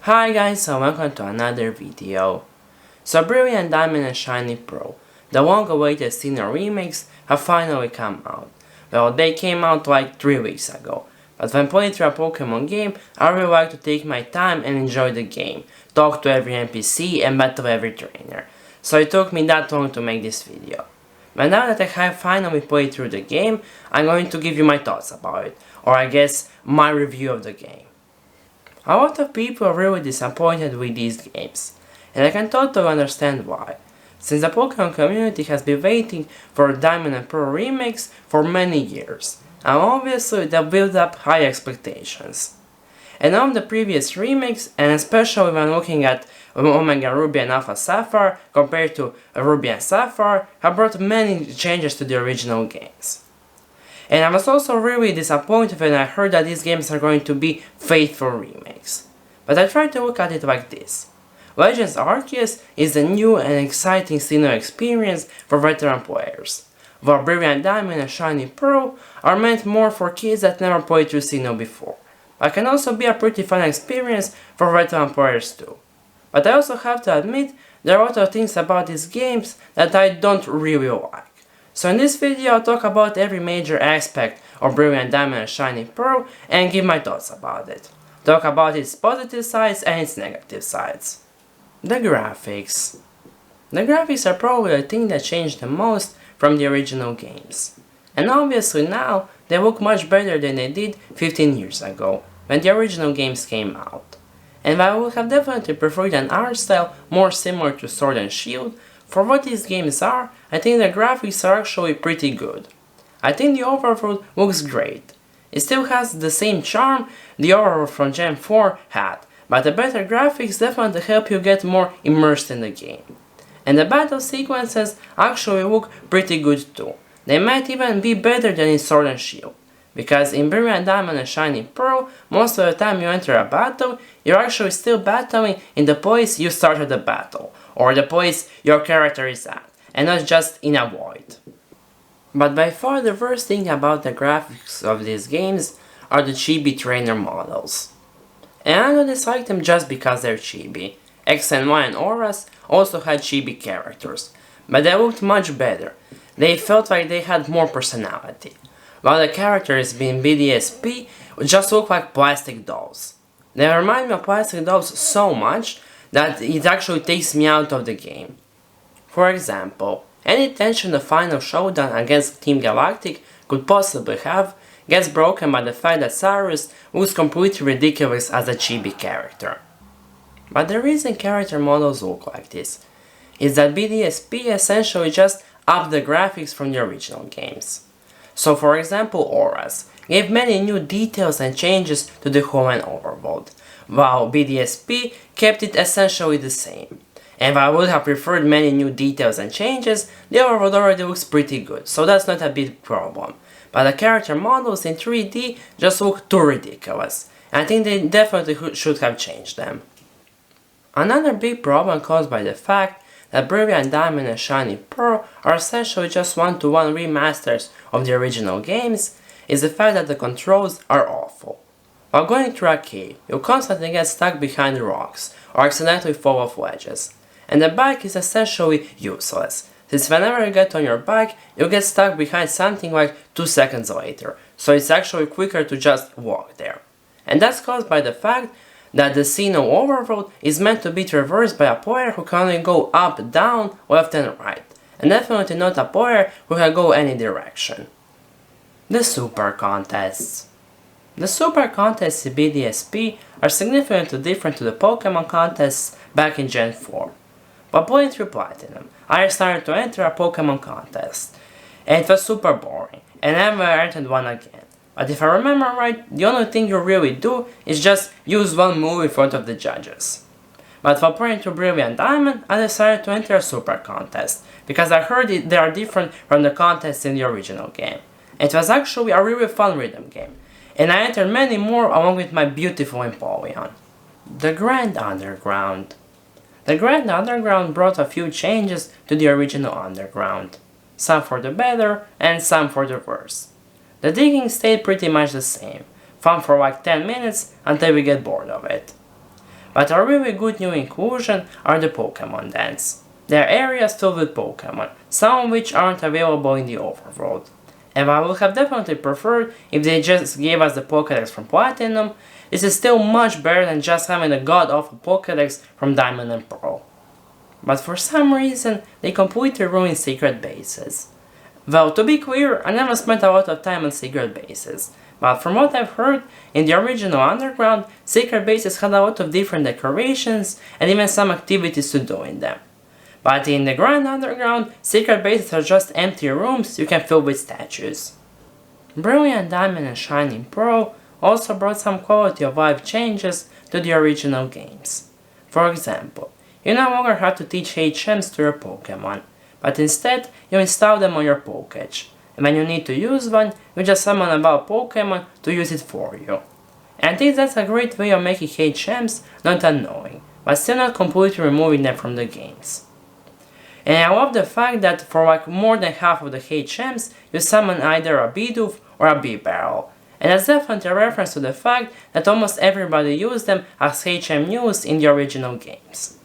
Hi guys, so welcome to another video. So Brilliant Diamond and Shiny Pearl, the long-awaited Sinnoh remakes, have finally come out. Well, they came out like 3 weeks ago. But when playing through a Pokemon game, I really like to take my time and enjoy the game, talk to every NPC and battle every trainer. So it took me that long to make this video. But now that I have finally played through the game, I'm going to give you my thoughts about it, or I guess my review of the game. A lot of people are really disappointed with these games, and I can totally understand why, since the Pokemon community has been waiting for Diamond and Pearl remakes for many years, and obviously they build up high expectations. And on the previous remakes, and especially when looking at Omega Ruby and Alpha Sapphire compared to Ruby and Sapphire, have brought many changes to the original games. And I was also really disappointed when I heard that these games are going to be faithful remakes. But I tried to look at it like this. Legends Arceus is a new and exciting Sinnoh experience for veteran players, while Brilliant Diamond and Shiny Pearl are meant more for kids that never played through Sinnoh before. But can also be a pretty fun experience for veteran players too. But I also have to admit, there are a lot of things about these games that I don't really like. So in this video I'll talk about every major aspect of Brilliant Diamond and Shiny Pearl and give my thoughts about it. Talk about its positive sides and its negative sides. The graphics. The graphics are probably the thing that changed the most from the original games. And obviously now they look much better than they did 15 years ago, when the original games came out. And while I would have definitely preferred an art style more similar to Sword and Shield, for what these games are, I think the graphics are actually pretty good. I think the overworld looks great. It still has the same charm the overworld from Gen 4 had, but the better graphics definitely help you get more immersed in the game. And the battle sequences actually look pretty good too. They might even be better than in Sword and Shield. Because in Brilliant Diamond and Shiny Pearl, most of the time you enter a battle, you're actually still battling in the place you started the battle, or the place your character is at, and not just in a void. But by far the worst thing about the graphics of these games are the Chibi trainer models. And I don't dislike them just because they're Chibi. X and Y and Auras also had Chibi characters, but they looked much better. They felt like they had more personality. While the characters in BDSP just look like plastic dolls. They remind me of plastic dolls so much that it actually takes me out of the game. For example, any tension the final showdown against Team Galactic could possibly have gets broken by the fact that Cyrus looks completely ridiculous as a Chibi character. But the reason character models look like this is that BDSP essentially just upped the graphics from the original games. So for example, Auras gave many new details and changes to the Hoenn overworld, while BDSP kept it essentially the same. And while I would have preferred many new details and changes, the overworld already looks pretty good, so that's not a big problem. But the character models in 3D just look too ridiculous, and I think they definitely should have changed them. Another big problem caused by the fact that Brilliant Diamond and Shiny Pearl are essentially just one-to-one remasters of the original games is the fact that the controls are awful. While going through a cave, you'll constantly get stuck behind rocks or accidentally fall off ledges, and the bike is essentially useless, since whenever you get on your bike, you'll get stuck behind something like 2 seconds later, so it's actually quicker to just walk there. And that's caused by the fact that the Sinnoh overworld is meant to be traversed by a player who can only go up, down, left and right, and definitely not a player who can go any direction. The Super Contests. The Super Contests in BDSP are significantly different to the Pokemon contests back in Gen 4. But playing through Platinum, I started to enter a Pokemon contest, and it was super boring, and I never entered one again. But if I remember right, the only thing you really do is just use one move in front of the judges. But for playing through Brilliant Diamond, I decided to enter a Super Contest, because I heard they are different from the contests in the original game. It was actually a really fun rhythm game, and I entered many more along with my beautiful Empoleon. The Grand Underground. The Grand Underground brought a few changes to the original Underground, some for the better and some for the worse. The digging stayed pretty much the same, fun for like 10 minutes until we get bored of it. But a really good new inclusion are the Pokemon Dens. They are areas filled with Pokemon, some of which aren't available in the overworld. And while I would have definitely preferred if they just gave us the Pokédex from Platinum, this is still much better than just having the god-awful Pokédex from Diamond and Pearl. But for some reason, they completely ruined secret bases. Well, to be clear, I never spent a lot of time on secret bases, but from what I've heard, in the original Underground, secret bases had a lot of different decorations and even some activities to do in them. But in the Grand Underground, secret bases are just empty rooms you can fill with statues. Brilliant Diamond and Shining Pearl also brought some quality of life changes to the original games. For example, you no longer have to teach HMs to your Pokemon, but instead you install them on your Pokédex, and when you need to use one, you just summon a wild Pokemon to use it for you. And I think that's a great way of making HMs not annoying, but still not completely removing them from the games. And I love the fact that for like more than half of the HMs, you summon either a Bidoof or a B-Barrel. And that's definitely a reference to the fact that almost everybody used them as HM used in the original games.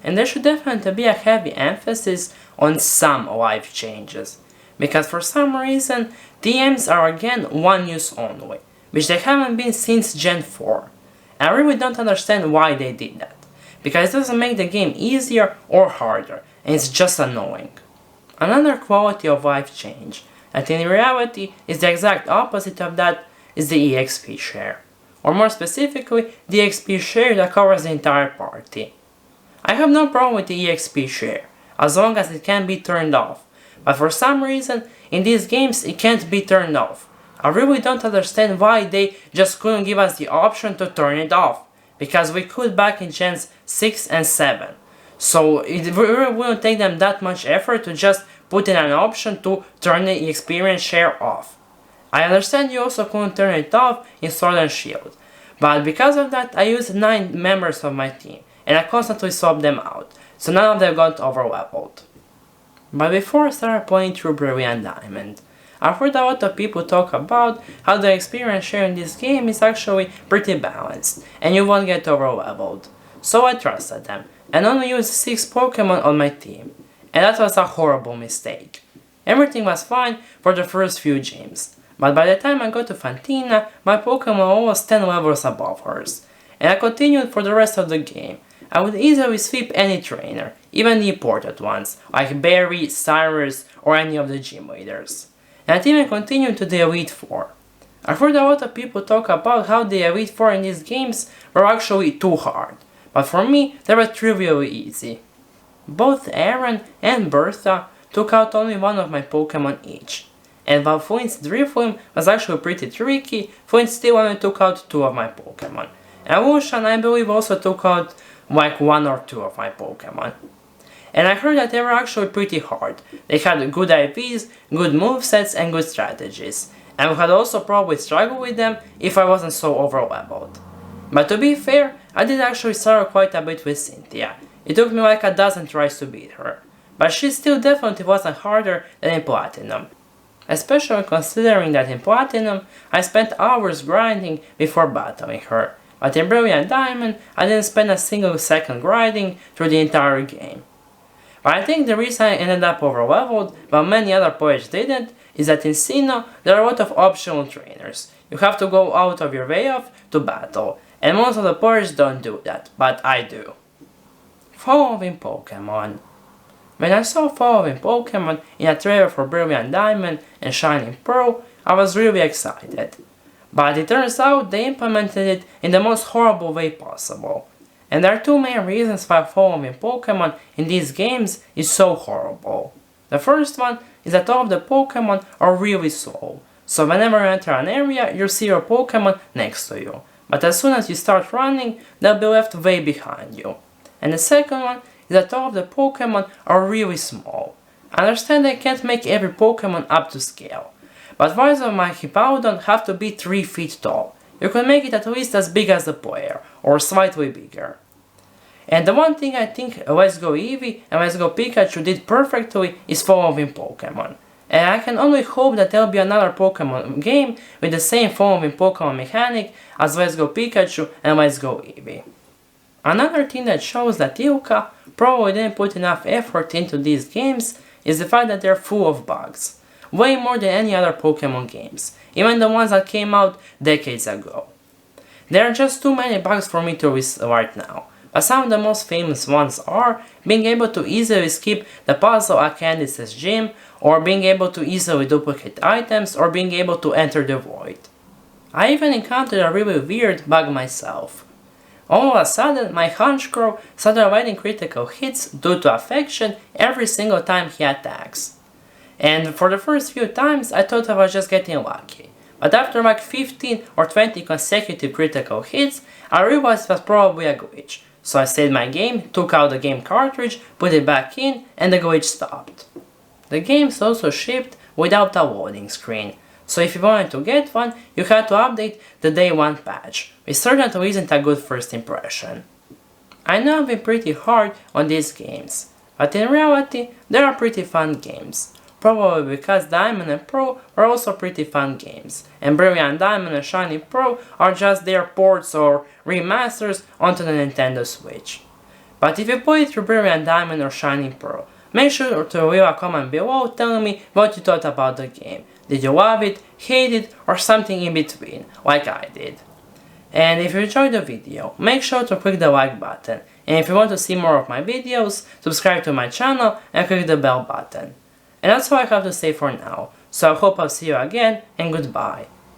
And there should definitely be a heavy emphasis on some life changes, because for some reason, DMs are again one use only, which they haven't been since Gen 4. And I really don't understand why they did that, because it doesn't make the game easier or harder, and it's just annoying. Another quality of life change, that in reality is the exact opposite of that, is the EXP share. Or more specifically, the EXP share that covers the entire party. I have no problem with the EXP share, as long as it can be turned off, but for some reason, in these games it can't be turned off. I really don't understand why they just couldn't give us the option to turn it off, because we could back in Gens 6 and 7. So it really wouldn't take them that much effort to just put in an option to turn the experience share off. I understand you also couldn't turn it off in Sword and Shield, but because of that I used 9 members of my team, and I constantly swapped them out, so none of them got overleveled. But before I started playing through Brilliant Diamond, I've heard a lot of people talk about how the experience share in this game is actually pretty balanced, and you won't get overleveled. So I trusted them, and only used 6 Pokemon on my team, and that was a horrible mistake. Everything was fine for the first few gyms, but by the time I got to Fantina, my Pokemon was 10 levels above hers, and I continued for the rest of the game. I would easily sweep any trainer, even the imported ones, like Barry, Cyrus, or any of the gym leaders. And I even continued to the Elite Four. I've heard a lot of people talk about how the Elite Four in these games were actually too hard, but for me, they were trivially easy. Both Aaron and Bertha took out only one of my Pokemon each, and while Flint's Drifloon was actually pretty tricky, Flint still only took out 2 of my Pokemon, and Lucian I believe also took out like 1 or 2 of my Pokemon. And I heard that they were actually pretty hard. They had good IVs, good movesets and good strategies, and we had also probably struggled with them if I wasn't so overleveled. But to be fair, I did actually struggle quite a bit with Cynthia. It took me like a dozen tries to beat her, but she still definitely wasn't harder than in Platinum. Especially considering that in Platinum, I spent hours grinding before battling her, but in Brilliant Diamond, I didn't spend a single second grinding through the entire game. But I think the reason I ended up overleveled, while many other players didn't, is that in Sinnoh, there are a lot of optional trainers. You have to go out of your way to battle, and most of the players don't do that, but I do. Following Pokemon. When I saw following Pokemon in a trailer for Brilliant Diamond and Shining Pearl, I was really excited. But it turns out they implemented it in the most horrible way possible. And there are 2 main reasons why following Pokemon in these games is so horrible. The first one is that all of the Pokemon are really slow, so whenever you enter an area you'll see your Pokemon next to you, but as soon as you start running they'll be left way behind you. And the second one is that all of the Pokemon are really small. I understand they can't make every Pokemon up to scale, but why does my Hippowdon have to be 3 feet tall? You can make it at least as big as the player, or slightly bigger. And the one thing I think Let's Go Eevee and Let's Go Pikachu did perfectly is following Pokemon. And I can only hope that there'll be another Pokemon game with the same following Pokemon mechanic as Let's Go Pikachu and Let's Go Eevee. Another thing that shows that Yuka probably didn't put enough effort into these games is the fact that they're full of bugs. Way more than any other Pokemon games, even the ones that came out decades ago. There are just too many bugs for me to list right now, but some of the most famous ones are being able to easily skip the puzzle at Candice's gym, or being able to easily duplicate items, or being able to enter the void. I even encountered a really weird bug myself. All of a sudden, my Honchkrow started avoiding critical hits due to affection every single time he attacks. And for the first few times, I thought I was just getting lucky. But after like 15 or 20 consecutive critical hits, I realized it was probably a glitch. So I saved my game, took out the game cartridge, put it back in, and the glitch stopped. The game's also shipped without a loading screen, so if you wanted to get one, you had to update the day 1 patch, which certainly isn't a good first impression. I know I've been pretty hard on these games, but in reality, they are pretty fun games. Probably because Diamond and Pearl are also pretty fun games, and Brilliant Diamond and Shiny Pearl are just their ports or remasters onto the Nintendo Switch. But if you played through Brilliant Diamond or Shiny Pearl, make sure to leave a comment below telling me what you thought about the game. Did you love it, hate it, or something in between, like I did? And if you enjoyed the video, make sure to click the like button, and if you want to see more of my videos, subscribe to my channel and click the bell button. And that's all I have to say for now, so I hope I'll see you again, and goodbye.